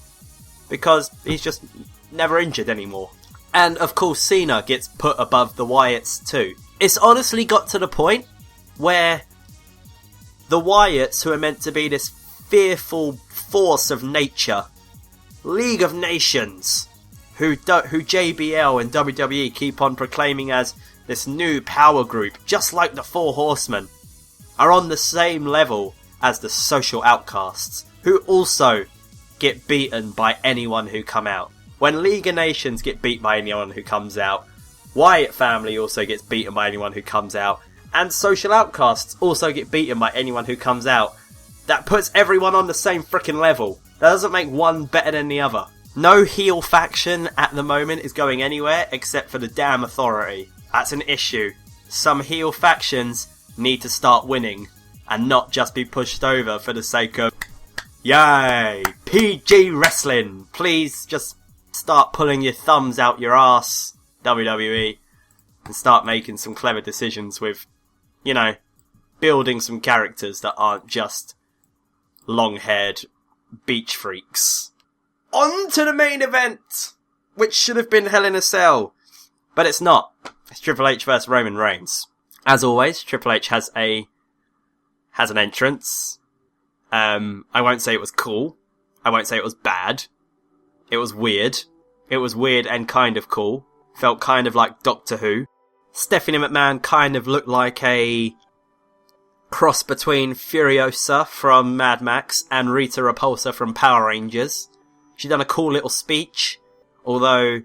Because he's just never injured anymore. And of course Cena gets put above the Wyatts too. It's honestly got to the point where the Wyatts, who are meant to be this fearful force of nature, League of Nations, who JBL and WWE keep on proclaiming as this new power group, just like the Four Horsemen, are on the same level as the social outcasts, who also get beaten by anyone who come out. When League of Nations get beat by anyone who comes out, Wyatt family also gets beaten by anyone who comes out, and social outcasts also get beaten by anyone who comes out. That puts everyone on the same frickin' level. That doesn't make one better than the other. No heel faction at the moment is going anywhere except for the damn Authority. That's an issue. Some heel factions need to start winning and not just be pushed over for the sake of yay, PG wrestling. Please just start pulling your thumbs out your ass, WWE, and start making some clever decisions with, building some characters that aren't just long-haired beach freaks. On to the main event, which should have been Hell in a Cell, but it's not. It's Triple H vs Roman Reigns. As always, Triple H has an entrance. I won't say it was cool. I won't say it was bad. It was weird. It was weird and kind of cool. Felt kind of like Doctor Who. Stephanie McMahon kind of looked like a cross between Furiosa from Mad Max and Rita Repulsa from Power Rangers. She done a cool little speech, although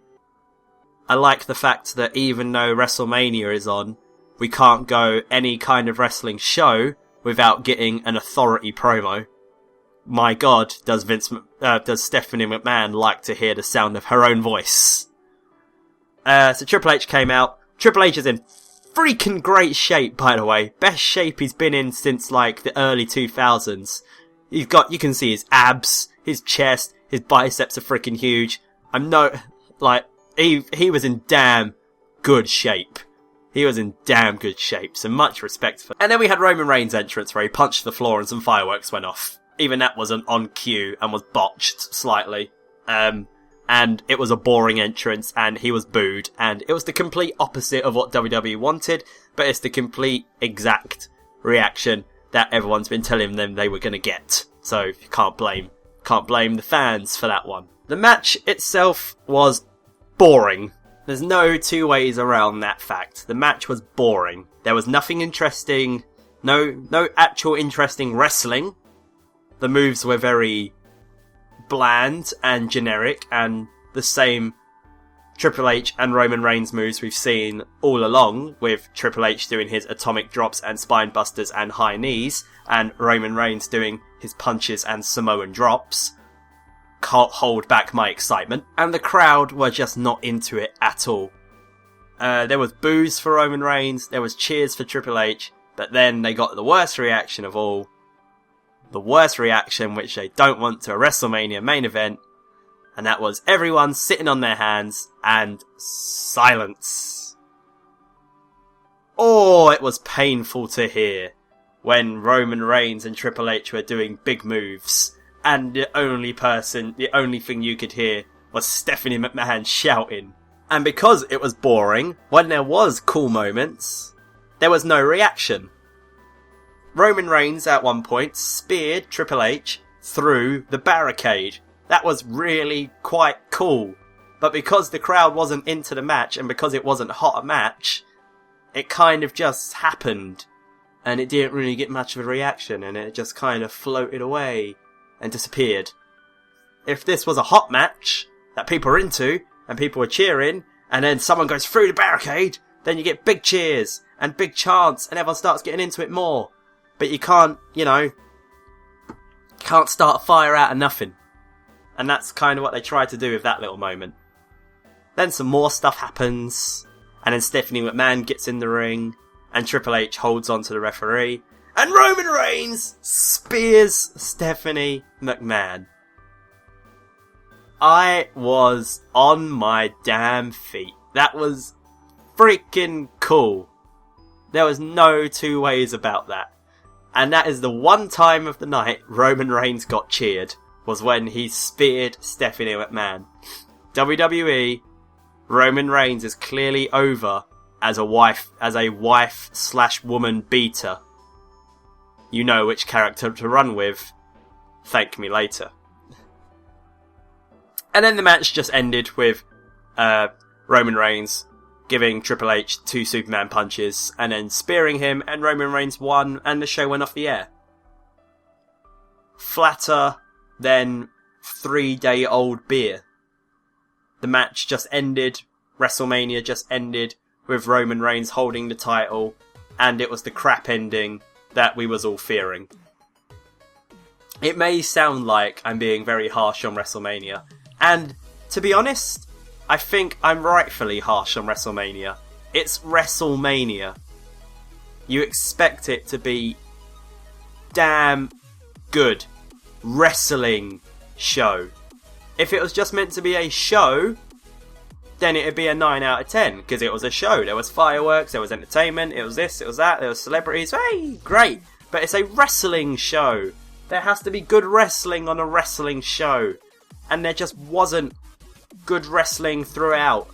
I like the fact that even though WrestleMania is on, we can't go any kind of wrestling show without getting an Authority promo. My God, does Stephanie McMahon like to hear the sound of her own voice? So Triple H came out. Triple H is in freaking great shape, by the way. Best shape he's been in since the early 2000s. You can see his abs, his chest, his biceps are freaking huge. He was in damn good shape. He was in damn good shape, so much respect for. And then we had Roman Reigns' entrance where he punched the floor and some fireworks went off. Even that wasn't on cue and was botched slightly. And it was a boring entrance and he was booed. And it was the complete opposite of what WWE wanted, but it's the complete exact reaction that everyone's been telling them they were going to get. So you can't blame Can't blame the fans for that one. The match itself was boring. There's no two ways around that fact. The match was boring. There was nothing interesting, no actual interesting wrestling. The moves were very bland and generic, and the same Triple H and Roman Reigns moves we've seen all along, with Triple H doing his atomic drops and spine busters and high knees, and Roman Reigns doing his punches and Samoan drops. Can't hold back my excitement. And the crowd were just not into it at all. There was boos for Roman Reigns, there was cheers for Triple H, but then they got the worst reaction of all. The worst reaction which they don't want to a WrestleMania main event, and that was everyone sitting on their hands and silence. Oh, it was painful to hear when Roman Reigns and Triple H were doing big moves, and the only thing you could hear was Stephanie McMahon shouting. And because it was boring, when there was cool moments, there was no reaction. Roman Reigns at one point speared Triple H through the barricade. That was really quite cool. But because the crowd wasn't into the match, and because it wasn't hot a match, it kind of just happened. And it didn't really get much of a reaction, and it just kind of floated away and disappeared. If this was a hot match that people are into, and people are cheering, and then someone goes through the barricade, then you get big cheers and big chants, and everyone starts getting into it more. But you can't, can't start a fire out of nothing. And that's kind of what they tried to do with that little moment. Then some more stuff happens, and then Stephanie McMahon gets in the ring, and Triple H holds on to the referee, and Roman Reigns spears Stephanie McMahon. I was on my damn feet. That was freaking cool. There was no two ways about that. And that is the one time of the night Roman Reigns got cheered, was when he speared Stephanie McMahon. WWE, Roman Reigns is clearly over as a wife/woman beater. You know which character to run with. Thank me later. And then the match just ended with Roman Reigns giving Triple H 2 Superman punches and then spearing him, and Roman Reigns won, and the show went off the air. Flatter than 3-day-old beer. The match just ended. WrestleMania just ended with Roman Reigns holding the title, and it was the crap ending that we was all fearing. It may sound like I'm being very harsh on WrestleMania, and to be honest, I think I'm rightfully harsh on WrestleMania. It's WrestleMania. You expect it to be damn good wrestling show. If it was just meant to be a show, then it'd be a 9 out of 10, because it was a show. There was fireworks, there was entertainment, it was this, it was that, there was celebrities. Hey, great! But it's a wrestling show. There has to be good wrestling on a wrestling show. And there just wasn't good wrestling throughout.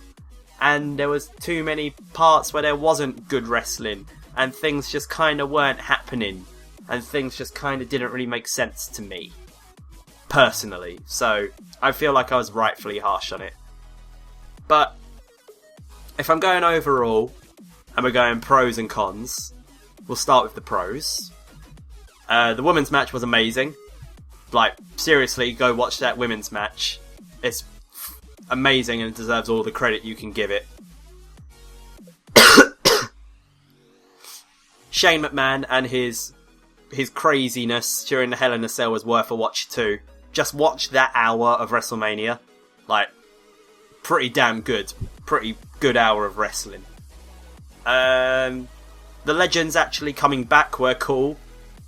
And there was too many parts where there wasn't good wrestling. And things just kind of weren't happening. And things just kind of didn't really make sense to me. Personally. So, I feel like I was rightfully harsh on it. But, if I'm going overall, and we're going pros and cons, we'll start with the pros. The women's match was amazing. Like, seriously, go watch that women's match. It's amazing and it deserves all the credit you can give it. Shane McMahon and his craziness during the Hell in a Cell was worth a watch too. Just watch that hour of WrestleMania. Like, pretty damn good. Pretty good hour of wrestling. The legends actually coming back were cool.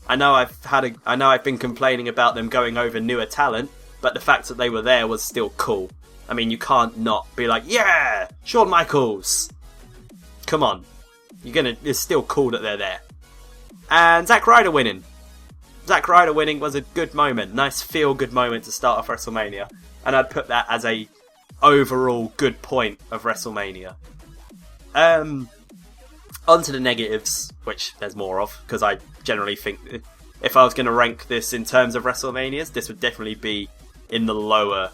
I know I've been complaining about them going over newer talent, but the fact that they were there was still cool. I mean, you can't not be like, yeah, Shawn Michaels. Come on. It's still cool that they're there. And Zack Ryder winning. Zack Ryder winning was a good moment. Nice feel-good moment to start off WrestleMania. And I'd put that as a overall good point of WrestleMania. On to the negatives, which there's more of, because I generally think if I was going to rank this in terms of WrestleManias, this would definitely be in the lower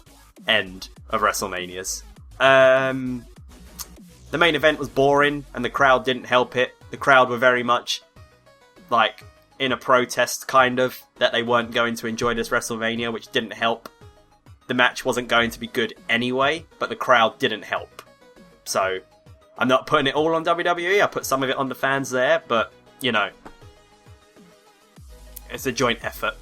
end of WrestleManias. The main event was boring, and the crowd didn't help it. The crowd were very much, like, in a protest, kind of, that they weren't going to enjoy this WrestleMania, which didn't help. The match wasn't going to be good anyway, but the crowd didn't help. So, I'm not putting it all on WWE, I put some of it on the fans there, but, you know, it's a joint effort.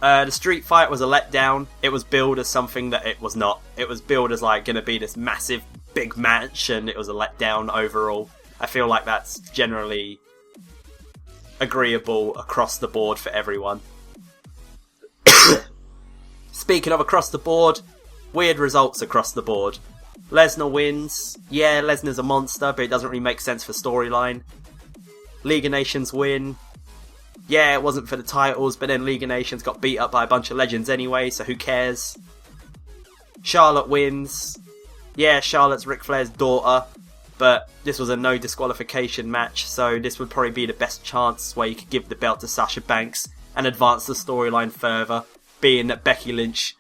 The street fight was a letdown. It was billed as something that it was not. It was billed as, like, going to be this massive, big match, and it was a letdown overall. I feel like that's generally agreeable across the board for everyone. Speaking of across the board, weird results across the board. Lesnar wins. Yeah, Lesnar's a monster, but it doesn't really make sense for storyline. League of Nations win. Yeah, it wasn't for the titles, but then League of Nations got beat up by a bunch of legends anyway, so who cares? Charlotte wins. Yeah, Charlotte's Ric Flair's daughter, but this was a no disqualification match, so this would probably be the best chance where you could give the belt to Sasha Banks and advance the storyline further, being that Becky Lynch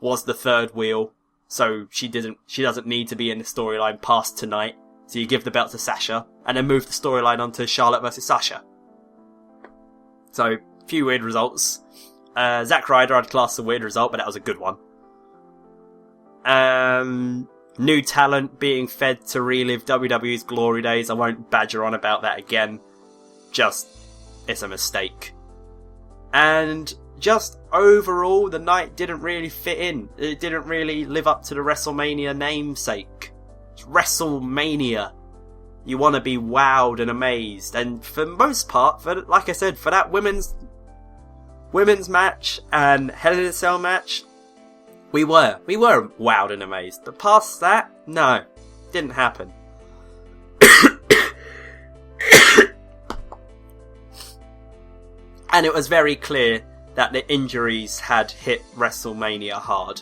was the third wheel, so she doesn't need to be in the storyline past tonight. So you give the belt to Sasha, and then move the storyline onto Charlotte versus Sasha. So, few weird results. Zack Ryder I'd class a weird result, but that was a good one. New talent being fed to relive WWE's glory days. I won't badger on about that again. Just, it's a mistake. And just overall, the night didn't really fit in. It didn't really live up to the WrestleMania namesake. It's WrestleMania. You want to be wowed and amazed. And for the most part, like I said, for that women's match and Hell in a Cell match, we were wowed and amazed. But past that, no, didn't happen. And it was very clear that the injuries had hit WrestleMania hard,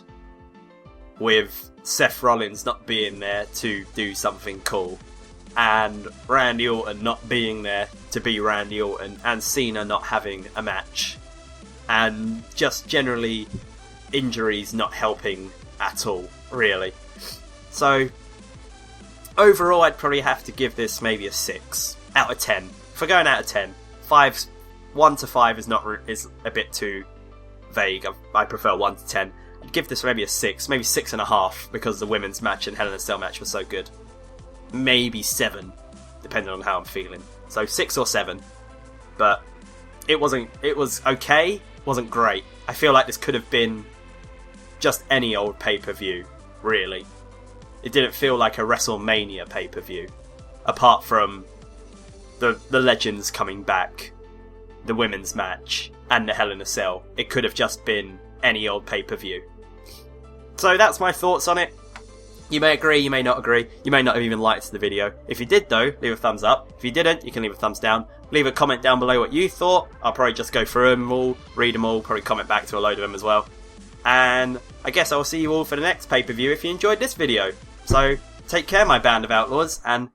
with Seth Rollins not being there to do something cool, and Randy Orton not being there to be Randy Orton, and Cena not having a match, and just generally injuries not helping at all, really. So, overall I'd probably have to give this maybe a 6 out of 10. If we're going out of 10, 1 to 5 is a bit too vague. I prefer 1 to 10. I'd give this maybe a 6, maybe 6.5, because the women's match and Hell in a Cell match was so good. Maybe 7, depending on how I'm feeling. So 6 or 7. But it was okay, wasn't great. I feel like this could have been just any old pay-per-view, really. It didn't feel like a WrestleMania pay-per-view, apart from the legends coming back, the women's match, and the Hell in a Cell. It could have just been any old pay-per-view. So that's my thoughts on it. You may agree, you may not agree, you may not have even liked the video. If you did though, leave a thumbs up. If you didn't, you can leave a thumbs down. Leave a comment down below what you thought. I'll probably just go through them all, read them all, probably comment back to a load of them as well. And I guess I will see you all for the next pay-per-view if you enjoyed this video. So, take care my band of outlaws, and